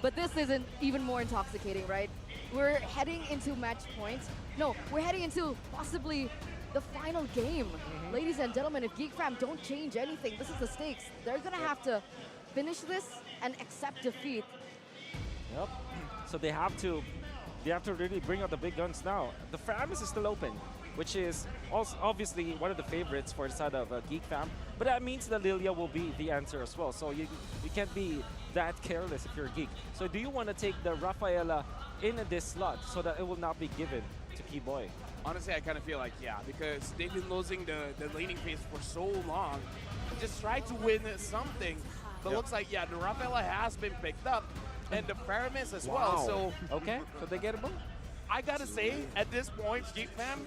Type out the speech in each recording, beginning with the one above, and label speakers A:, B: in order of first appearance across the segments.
A: But this isn't even more intoxicating, right? We're heading into match points. No, we're heading into possibly the final game. Ladies and gentlemen, if Geek Fam don't change anything, this is the stakes. They're gonna have to finish this and accept defeat.
B: Yep. So they have to really bring out the big guns now. The Framus is still open, which is also obviously one of the favorites for the side of Geek Fam. But that means that Lilia will be the answer as well. So you can't be that careless if you're a Geek. So do you want to take the Rafaela in this slot so that it will not be given to Keyboy?
C: Honestly, I kind of feel like, yeah, because they've been losing the laning phase for so long. Just try to win something. But looks like, yeah, the Rafaela has been picked up. And the Paramis as well. So
B: okay, so they get a both.
C: I gotta say, at this point, Geek Fam,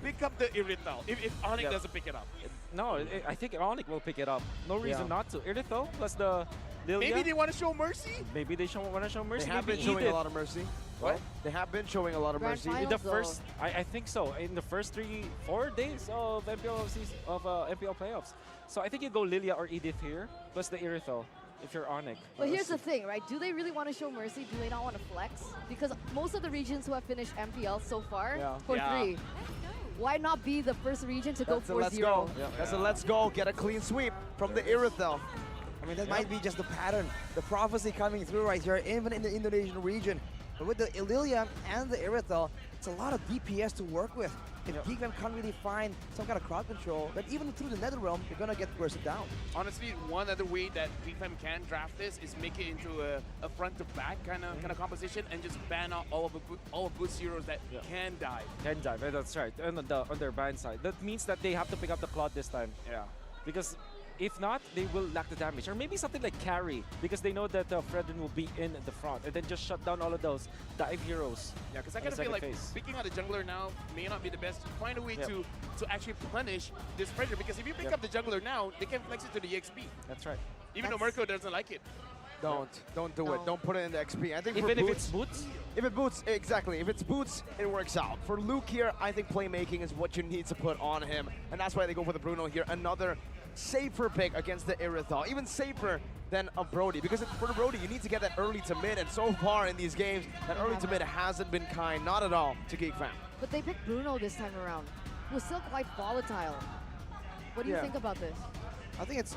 C: pick up the Irithel if Onic doesn't pick it up.
B: No, I think Onic will pick it up. No reason not to. Irithel plus the Lilia.
C: Maybe they want to show mercy?
B: Maybe they want to show mercy.
D: They have
B: Maybe
D: been showing a lot of mercy.
C: What?
D: They have been showing a lot of
A: Grand
D: mercy.
A: Finals,
B: In the first, I think so. In the first 3-4 days of MPL playoffs. So I think you go Lilia or Edith here, plus the Irithel if you're Onic.
A: But here's the thing, right? Do they really want to show mercy? Do they not want to flex? Because most of the regions who have finished MPL so far, for 3, why not be the first region to go
D: That's a
A: 4-0?
D: let's go. That's a let's go. Get a clean sweep from the Irithel.
E: I mean, that might be just the pattern, the prophecy coming through right here, even in the Indonesian region. But with the Ililia and the Irithel, it's a lot of DPS to work with. If Geek Fam can't really find some kind of crowd control, then even through the Netherrealm, you're gonna get bursted down.
C: Honestly, one other way that Geek Fam can draft this is make it into a front to back kind of composition and just ban out all of boost heroes that can die.
B: Can dive, that's right. And on their ban side. That means that they have to pick up the Claude this time.
C: Yeah.
B: Because if not, they will lack the damage. Or maybe something like carry, because they know that Fredrin will be in the front, and then just shut down all of those dive heroes.
C: Yeah, because I kind of feel like picking out a jungler now may not be the best. Find a way to actually punish this pressure, because if you pick up the jungler now, they can flex it to the EXP.
B: That's right.
C: Even though Mirko doesn't like it.
D: Don't do it. Don't put it in the XP. I think
B: Even
D: for
B: if it's boots?
D: If it boots, exactly. If it's boots, it works out. For Luke here, I think playmaking is what you need to put on him. And that's why they go for the Bruno here. Another safer pick against the Irithel. Even safer than a Brody. Because for the Brody, you need to get that early to mid. And so far in these games, that early to mid hasn't been kind. Not at all to Geek Fam.
A: But they picked Bruno this time around. He was still quite volatile. What do you think about this?
E: I think it's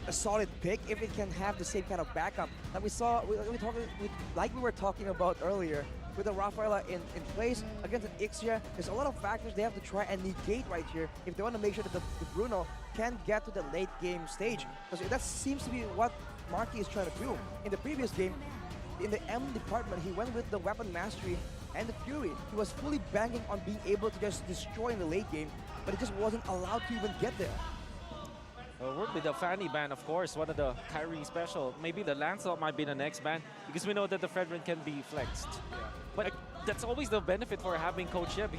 E: a solid pick if it can have the same kind of backup that we saw, like we were talking about earlier, with the Rafaela in place against an Ixia. There's a lot of factors they have to try and negate right here if they want to make sure that the Bruno can get to the late game stage. Because that seems to be what Marky is trying to do. In the previous game, in the M department, he went with the weapon mastery and the Fury. He was fully banking on being able to just destroy in the late game, but he just wasn't allowed to even get there.
B: Work with the Fanny ban, of course, one of the Kyrie special. Maybe the Lancelot might be the next ban, because we know that the Fredrin can be flexed.
C: Yeah.
B: But that's always the benefit for having Coach Yeb.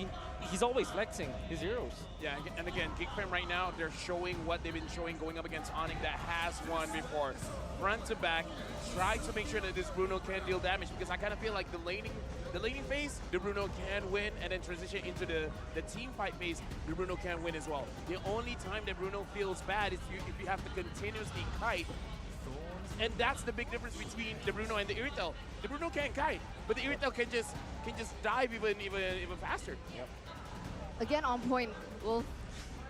B: He's always flexing his heroes.
C: Yeah, and again, Geek Fam right now, they're showing what they've been showing going up against Onic that has won before. Front to back, try to make sure that this Bruno can deal damage, because I kind of feel like the laning phase, the Bruno can win, and then transition into the team fight phase, the Bruno can win as well. The only time that Bruno feels bad is if you have to continuously kite. And that's the big difference between the Bruno and the Irithel. The Bruno can't kite, but the Irithel can just dive even faster.
B: Yep.
A: Again, on point. Well,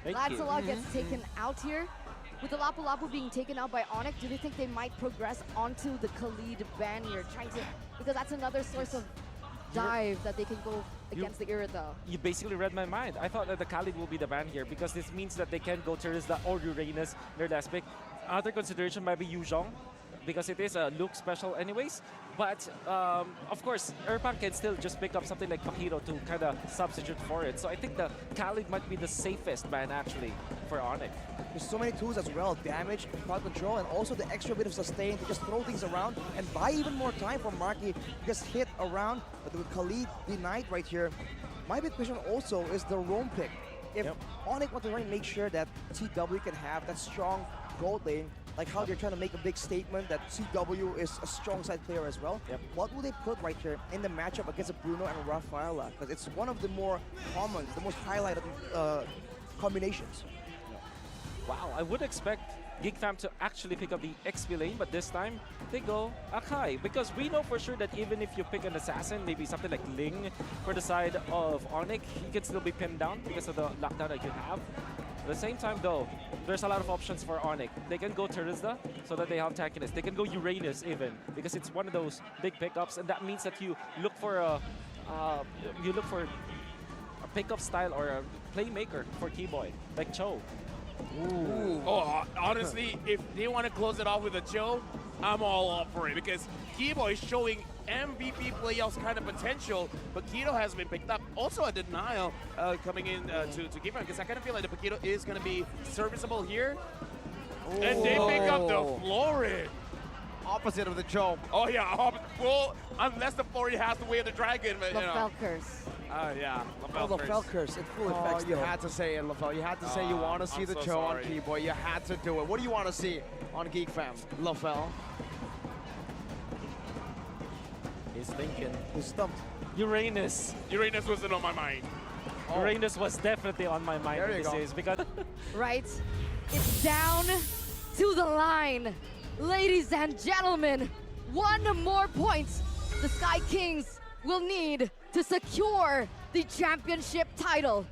B: Thank
A: Lancelot gets taken out here. With the Lapu Lapu being taken out by Onic, do they think they might progress onto the Khalid ban here, trying to, because that's another source of dive that they can go against the Irithel.
B: You basically read my mind. I thought that the Khalid will be the ban here, because this means that they can go Terizla or Uranus, their last pick. Other consideration might be Yuzhong, because it is a Luke special anyways. But, of course, Erpan can still just pick up something like Pahiro to kind of substitute for it. So I think the Khalid might be the safest ban, actually, for Onic.
E: There's so many tools as well, damage, crowd control, and also the extra bit of sustain to just throw things around and buy even more time for Marky to just hit around. But with Khalid denied right here, my big question also is the roam pick. If Onic wants to really make sure that CW can have that strong gold lane, like how they're trying to make a big statement that CW is a strong side player as well, what will they put right here in the matchup against a Bruno and Rafaela? Because it's one of the more common, the most highlighted combinations.
B: Wow, I would expect Geek Fam to actually pick up the XP lane, but this time they go Akai. Because we know for sure that even if you pick an assassin, maybe something like Ling for the side of Onic, he can still be pinned down because of the lockdown that you have. At the same time though, there's a lot of options for Onic. They can go Terizda so that they have tankiness. They can go Uranus even because it's one of those big pickups, and that means that you look for a pickup style or a playmaker for Keyboy, like Cho.
C: Ooh. Oh, honestly, if they want to close it off with a Joe, I'm all up for it because Keyboy is showing MVP playoffs kind of potential, but Keto has been picked up. Also a denial coming in to Geek Fam because I kind of feel like the Paquito is going to be serviceable here. Ooh. And they pick up the Florid.
D: Opposite of the Joe.
C: Oh yeah, well, unless the Florid has the way of the dragon. But, you know.
A: curse.
C: Yeah,
E: Lafel curse in full effect.
D: You had to say it, Lafel. You had to say you want to see the
C: so
D: Joe on
C: sorry.
D: Keyboy. You had to do it. What do you want to see on Geek Fam, Lafel?
B: He's thinking.
E: He's stumped.
B: Uranus.
C: Uranus wasn't on my mind.
B: Uranus was definitely on my mind
D: There you
B: these
D: go.
B: days because
A: Right? It's down to the line. Ladies and gentlemen, one more point the Sky Kings will need to secure the championship title,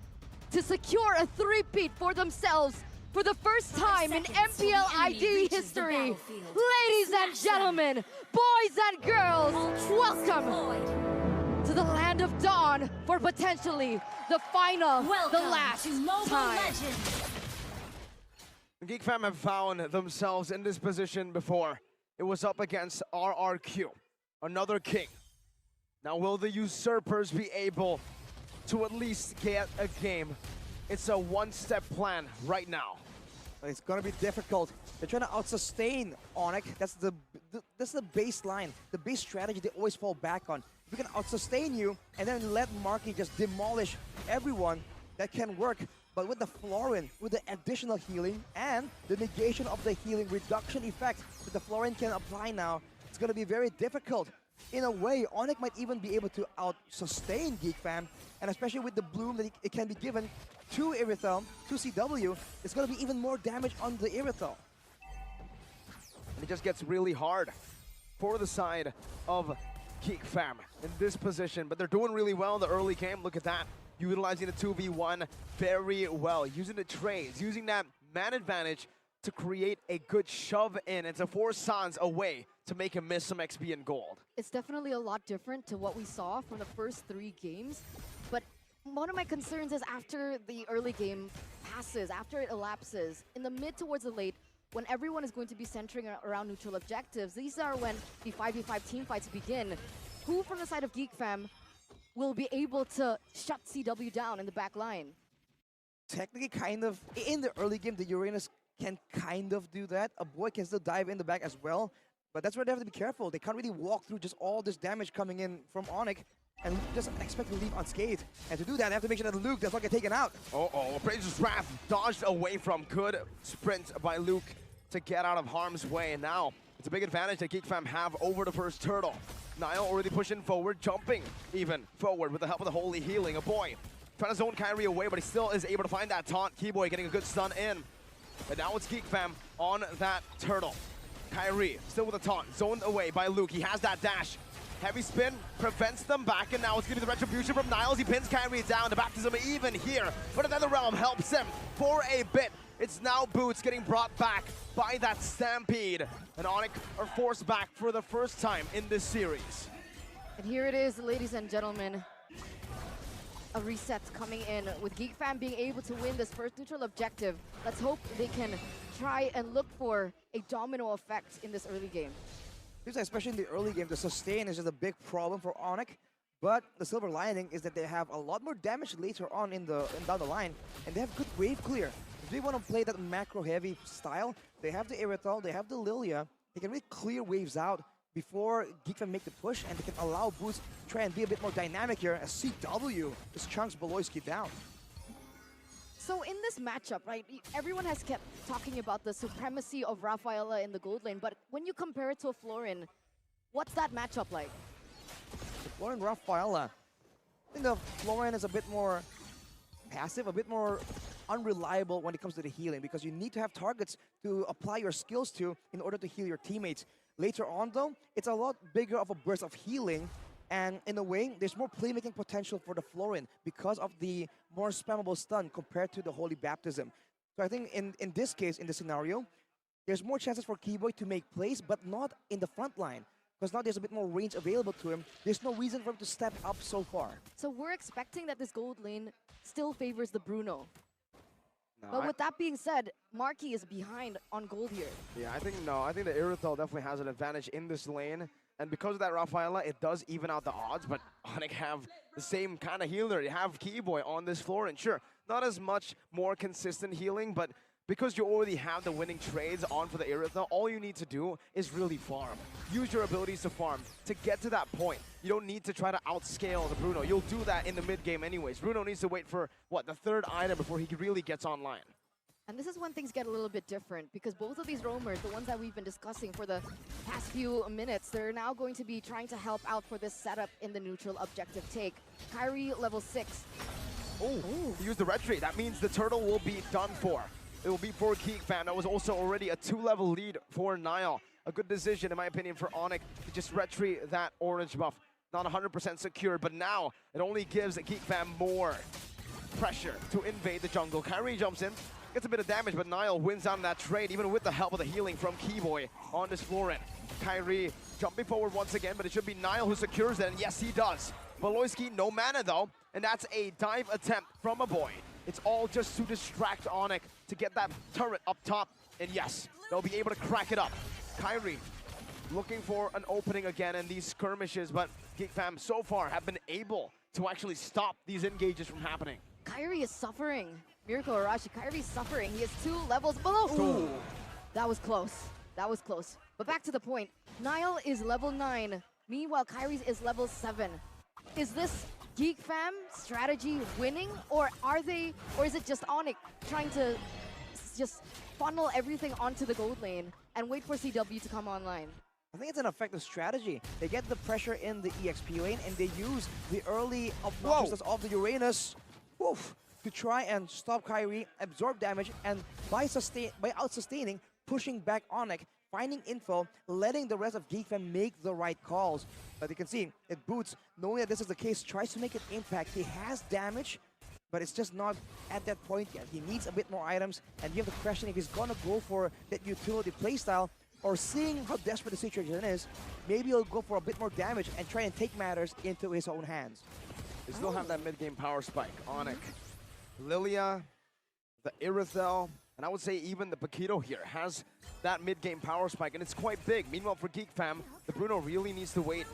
A: to secure a three-peat for themselves for the first time in MPL ID history. Ladies and gentlemen, boys and girls, welcome to the land of dawn for potentially the final, the last time.
D: Geek Fam have found themselves in this position before. It was up against RRQ, another king. Now will the usurpers be able to at least get a game? It's a one-step plan right now.
E: It's gonna be difficult. They're trying to out-sustain Onic. That's the baseline, the base strategy they always fall back on. If we can out-sustain you and then let Marky just demolish everyone, that can work. But with the Florin, with the additional healing and the negation of the healing reduction effect that the Florin can apply now, it's gonna be very difficult. In a way, Onic might even be able to out-sustain Geek Fam, and especially with the bloom that it can be given to Irithel, to CW, it's going to be even more damage on the Irithel.
D: And it just gets really hard for the side of Geek Fam in this position, but they're doing really well in the early game. Look at that, utilizing the 2v1 very well, using the trades, using that man advantage to create a good shove in and to force Sans away to make him miss some XP and gold.
A: It's definitely a lot different to what we saw from the first 3 games, but one of my concerns is after the early game passes, after it elapses, in the mid towards the late, when everyone is going to be centering around neutral objectives, these are when the 5v5 team fights begin. Who from the side of Geek Fam will be able to shut CW down in the back line?
E: Technically, kind of, in the early game, the Uranus can kind of do that. A boy can still dive in the back as well, but that's where they have to be careful. They can't really walk through just all this damage coming in from Onic and just expect to leave unscathed. And to do that, they have to make sure that Luke does not get taken out.
D: Uh-oh, Braziers Wrath dodged away from. Good sprint by Luke to get out of harm's way. And now, it's a big advantage that Geek Fam have over the first turtle. Niall already pushing forward, jumping even forward with the help of the Holy Healing. A boy trying to zone Kyrie away, but he still is able to find that taunt. Keyboy getting a good stun in. And now it's Geek Fam on that turtle. Kyrie still with a taunt, zoned away by Luke. He has that dash. Heavy spin prevents them back, and now it's going to be the retribution from Niles. He pins Kyrie down. The baptism even here, but another realm helps him for a bit. It's now Boots getting brought back by that Stampede. And Onic are forced back for the first time in this series.
A: And here it is, ladies and gentlemen. A reset coming in with Geek Fam being able to win this first neutral objective. Let's hope they can try and look for a domino effect in this early game.
E: Especially in the early game, the sustain is just a big problem for Onic. But the silver lining is that they have a lot more damage later on down the line, and they have good wave clear. If they want to play that macro-heavy style, they have the Irithel, they have the Lilia. They can really clear waves out before Geek Fam make the push, and they can allow Boots to try and be a bit more dynamic here as CW just chunks Beloyski down.
A: So in this matchup, right, everyone has kept talking about the supremacy of Rafaela in the gold lane, but when you compare it to a Florin, what's that matchup like?
E: Florin Rafaela. I think the Florin is a bit more passive, a bit more unreliable when it comes to the healing because you need to have targets to apply your skills to in order to heal your teammates. Later on, though, it's a lot bigger of a burst of healing, and in a way, there's more playmaking potential for the Florin because of the more spammable stun compared to the Holy Baptism. So I think in this case, in this scenario, there's more chances for Keyboy to make plays, but not in the front line. Because now there's a bit more range available to him. There's no reason for him to step up so far.
A: So we're expecting that this gold lane still favors the Bruno.
D: No,
A: But with that being said, Marky is behind on gold here.
D: yeah, I think no. I think the Irithel definitely has an advantage in this lane. And because of that Rafaela, it does even out the odds, but Onic have the same kind of healer. You have Keyboy on this floor, and sure, not as much more consistent healing, but because you already have the winning trades on for the Irithel, all you need to do is really farm. Use your abilities to farm to get to that point. You don't need to try to outscale the Bruno. You'll do that in the mid game anyways. Bruno needs to wait for, what, the third item before he really gets online.
A: And this is when things get a little bit different because both of these roamers, the ones that we've been discussing for the past few minutes, they're now going to be trying to help out for this setup in the neutral objective take. Kyrie, level 6.
D: Oh, he used the red tree. That means the turtle will be done for. It will be for Geek fam. That was also already a 2-level lead for Niall. A good decision, in my opinion, for Onic to just red tree that orange buff. Not 100% secured, but now it only gives Geek fam more pressure to invade the jungle. Kyrie jumps in, gets a bit of damage, but Niall wins out on that trade, even with the help of the healing from Keyboy on this Florin. Kyrie jumping forward once again, but it should be Niall who secures it, and yes, he does. Valoisky, no mana though, and that's a dive attempt from a boy. It's all just to distract Onic to get that turret up top, and yes, they'll be able to crack it up. Kyrie looking for an opening again in these skirmishes, but Geek fam so far have been able to actually stop these engages from happening.
A: Kyrie is suffering. Miracle Arashi, Kyrie's suffering. He is 2 levels below.
D: Ooh.
A: That was close. That was close. But back to the point. Niall is level 9. Meanwhile, Kyrie's is level 7. Is this Geek fam strategy winning, or is it just Onic trying to just funnel everything onto the gold lane and wait for CW to come online?
E: I think it's an effective strategy. They get the pressure in the EXP lane, and they use the early obnoxiousness of the Uranus to try and stop Kyrie, absorb damage, and by out-sustaining, pushing back Onic, finding info, letting the rest of Geek fam make the right calls. But you can see, it Boots, knowing that this is the case, tries to make an impact. He has damage, but it's just not at that point yet. He needs a bit more items, and you have to question if he's gonna go for that utility playstyle, or seeing how desperate the situation is, maybe he'll go for a bit more damage and try and take matters into his own hands.
D: They still have that mid-game power spike. Onic, Lilia, the Irithel, and I would say even the Paquito here has that mid-game power spike, and it's quite big. Meanwhile, for Geek fam, the Bruno really needs to wait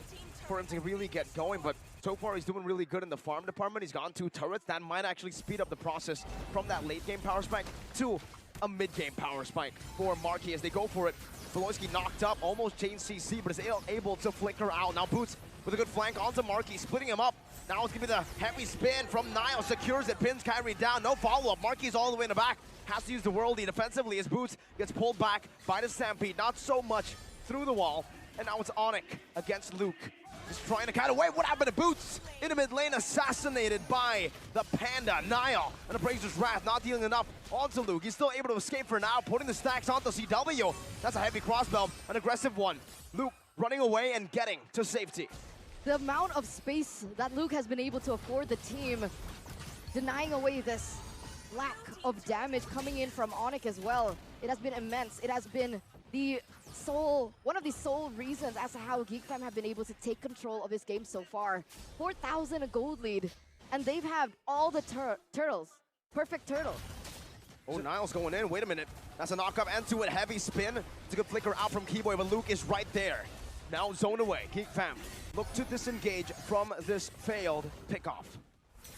D: for him to really get going, but so far he's doing really good in the farm department. He's gotten 2 turrets. That might actually speed up the process from that late-game power spike to a mid-game power spike for Marky as they go for it. Valoisky knocked up, almost chain CC, but is able to flicker out. Now Boots with a good flank onto Marky, splitting him up. Now it's gonna be the heavy spin from Niall, secures it, pins Kyrie down, no follow-up. Marky's all the way in the back, has to use the worldly defensively as Boots gets pulled back by the Stampede, not so much through the wall. And now it's Onic against Luke. Just trying to cut away. What happened to Boots? In the mid lane, assassinated by the Panda. Niall, and Abraser's Wrath, not dealing enough onto Luke. He's still able to escape for now, putting the stacks onto CW. That's a heavy crossbow, an aggressive one. Luke running away and getting to safety.
A: The amount of space that Luke has been able to afford the team, denying away this lack of damage coming in from Onic as well. It has been immense. It has been one of the sole reasons as to how Geek fam have been able to take control of this game so far. 4,000 gold lead, and they've had all the turtles. Perfect turtle.
D: Oh, Niall's going in. Wait a minute. That's a knock-up into it. Heavy spin. It's a good flicker out from Keyboy, but Luke is right there. Now zone away. Geek fam look to disengage from this failed pickoff.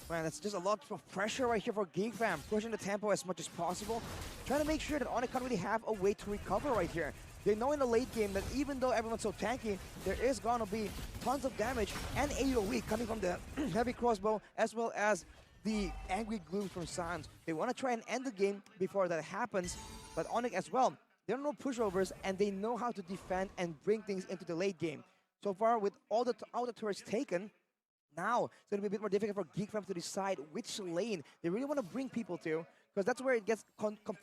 E: Man, that's just a lot of pressure right here for Geek fam, pushing the tempo as much as possible, trying to make sure that Onic can't really have a way to recover right here. They know in the late game that even though everyone's so tanky, there is gonna be tons of damage and AoE coming from the heavy crossbow as well as the angry gloom from Sans. They want to try and end the game before that happens, but Onic as well, there are no pushovers and they know how to defend and bring things into the late game. So far, with all the turrets taken, now it's going to be a bit more difficult for Geek fam to decide which lane they really want to bring people to, because that's where it gets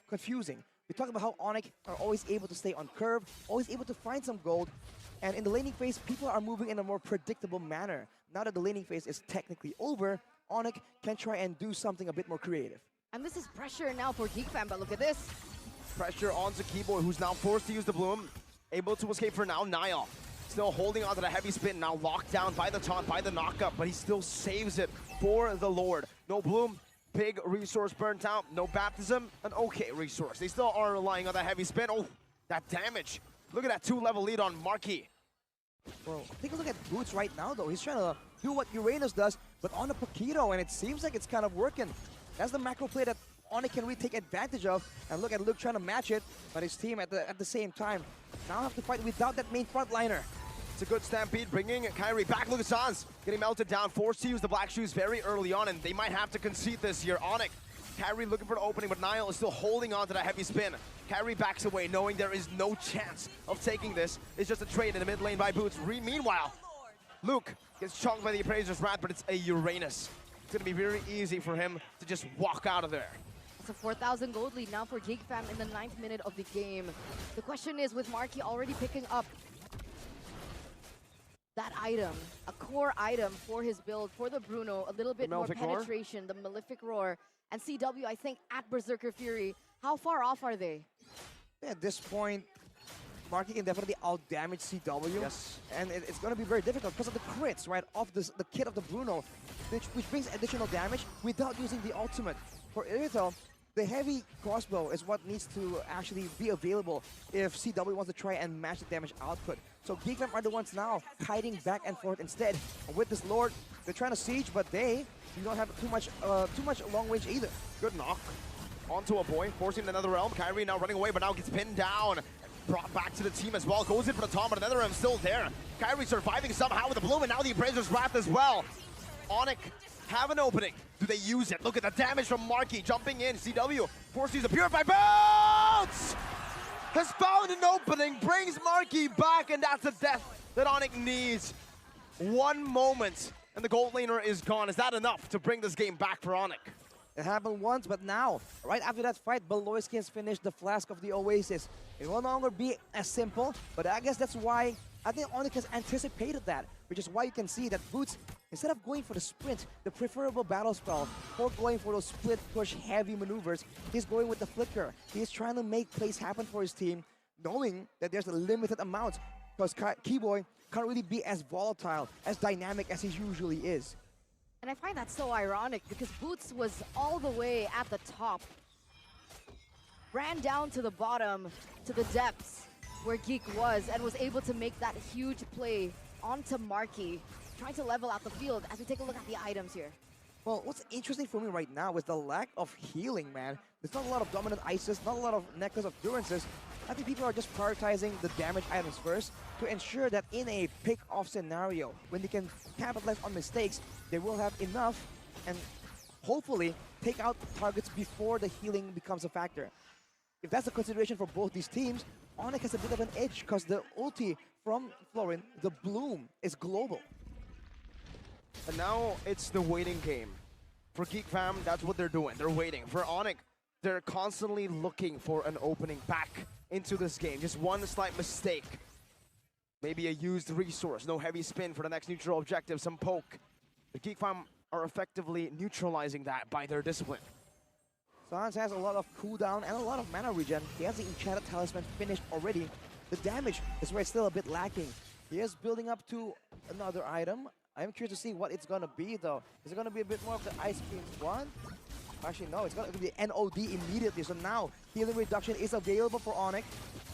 E: confusing. We talk about how Onic are always able to stay on curve, always able to find some gold, and in the laning phase, people are moving in a more predictable manner. Now that the laning phase is technically over, Onic can try and do something a bit more creative.
A: And this is pressure now for Geek Fam, but look at this.
D: Pressure onto Keyboy, who's now forced to use the Bloom. Able to escape for now, Niall. Still holding onto the heavy spin, now locked down by the taunt, by the knockup, but he still saves it for the Lord. No Bloom, big resource burnt out, no Baptism, an okay resource. They still are relying on that heavy spin. Oh, that damage. Look at that 2-level lead on Marky.
E: Well, take a look at Boots right now, though. He's trying to do what Uranus does, but on the Paquito, and it seems like it's kind of working. That's the macro play that Onic can really take advantage of. And look at Luke trying to match it, but his team at the same time now have to fight without that main frontliner.
D: It's a good stampede, bringing Kyrie back. Look at Sans getting melted down, forced to use the black shoes very early on, and they might have to concede this here. Onic, Kyrie looking for the opening, but Niall is still holding on to that heavy spin. Kyrie backs away, knowing there is no chance of taking this. It's just a trade in the mid lane by Boots. Meanwhile, Luke gets chunked by the Appraiser's Wrath, but it's a Uranus. It's going to be very easy for him to just walk out of there.
A: It's a 4,000 gold lead now for Geek Fam in the 9th minute of the game. The question is, with Marky already picking up that item, a core item for his build, for the Bruno, a little bit more penetration, the Malefic Roar, and CW, I think, at Berserker Fury. How far off are they?
E: Yeah, at this point, Marky can definitely out-damage CW.
D: Yes.
E: And it's going to be very difficult because of the crits, right, off the kit of the Bruno, which brings additional damage without using the ultimate. For Irithel, the heavy crossbow is what needs to actually be available if CW wants to try and match the damage output. So Geek Fam are the ones now kiting back and forth instead. And with this Lord, they're trying to siege, but they do not have too much long range either.
D: Good knock onto a boy, forcing another realm. Kyrie now running away, but now gets pinned down. Brought back to the team as well. Goes in for the taunt, but another realm still there. Kyrie surviving somehow with the Bloom, and now the Appraiser's Wrath as well. Onic have an opening. Do they use it? Look at the damage from Marky jumping in. CW forced to use a Purify. Bounce! Has found an opening, brings Marky back, and that's the death that Onic needs. One moment, and the gold laner is gone. Is that enough to bring this game back for Onic?
E: It happened once, but now, right after that fight, Beloyski has finished the Flask of the Oasis. It will no longer be as simple, but I guess that's why I think Onic has anticipated that, which is why you can see that Boots, instead of going for the sprint, the preferable battle spell, or going for those split push heavy maneuvers, he's going with the flicker. He's trying to make plays happen for his team, knowing that there's a limited amount, because Keyboy can't really be as volatile, as dynamic as he usually is.
A: And I find that so ironic because Boots was all the way at the top, ran down to the bottom, to the depths where Geek was, and was able to make that huge play onto Marky, trying to level out the field as we take a look at the items here.
E: Well, what's interesting for me right now is the lack of healing, man. There's not a lot of dominant ices, not a lot of necklace of durances. I think people are just prioritizing the damage items first to ensure that in a pick-off scenario, when they can capitalize on mistakes, they will have enough and hopefully take out targets before the healing becomes a factor. If that's the consideration for both these teams, Onic has a bit of an edge because the ulti from Florin, the Bloom, is global.
D: And now it's the waiting game. For Geek Fam, that's what they're doing. They're waiting. For Onic, they're constantly looking for an opening back into this game. Just one slight mistake. Maybe a used resource. No heavy spin for the next neutral objective. Some poke. The Geek Fam are effectively neutralizing that by their discipline.
E: Sans has a lot of cooldown and a lot of mana regen. He has the Enchanted Talisman finished already. The damage is where it's still a bit lacking. He is building up to another item. I'm curious to see what it's gonna be though. Is it gonna be a bit more of the Ice Cream one? Actually, no, it's gonna be NOD immediately. So now healing reduction is available for Onic.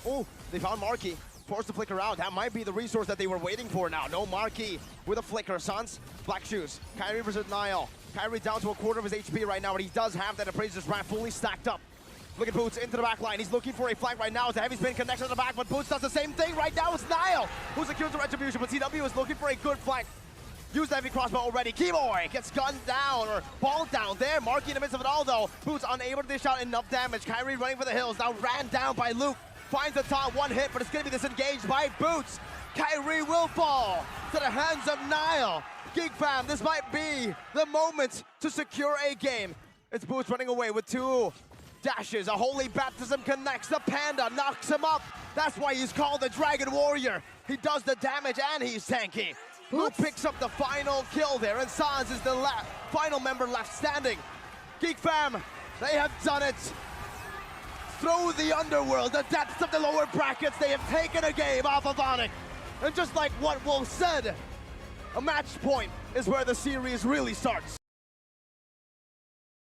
D: Oh, they found Marky. Forced to flicker out. That might be the resource that they were waiting for now. No Marky with a flicker. Sans, black shoes. Kyrie versus Niall. Kyrie down to a quarter of his HP right now, but he does have that Appraiser's Wrath fully stacked up. Look at Boots into the back line. He's looking for a flank right now. It's a heavy spin connection to the back, but Boots does the same thing right now. It's Niall who secures the retribution, but CW is looking for a good flank. Use the heavy crossbow already. Keyboy gets gunned down or balled down there. Marky in the midst of it all though. Boots unable to dish out enough damage. Kyrie running for the hills. Now ran down by Luke. Finds the top, one hit, but it's going to be disengaged by Boots. Kyrie will fall to the hands of Niall. Geek Fam, this might be the moment to secure a game. It's Boots running away with two dashes, a holy baptism connects, the panda knocks him up. That's why he's called the Dragon Warrior. He does the damage and he's tanky. Who
A: Boots.
D: picks up the final kill there, and Sans is the final member left standing. Geek fam, they have done it. Through the underworld, the depths of the lower brackets, they have taken a game off of Onic. And just like what Wolf said, a match point is where the series really starts.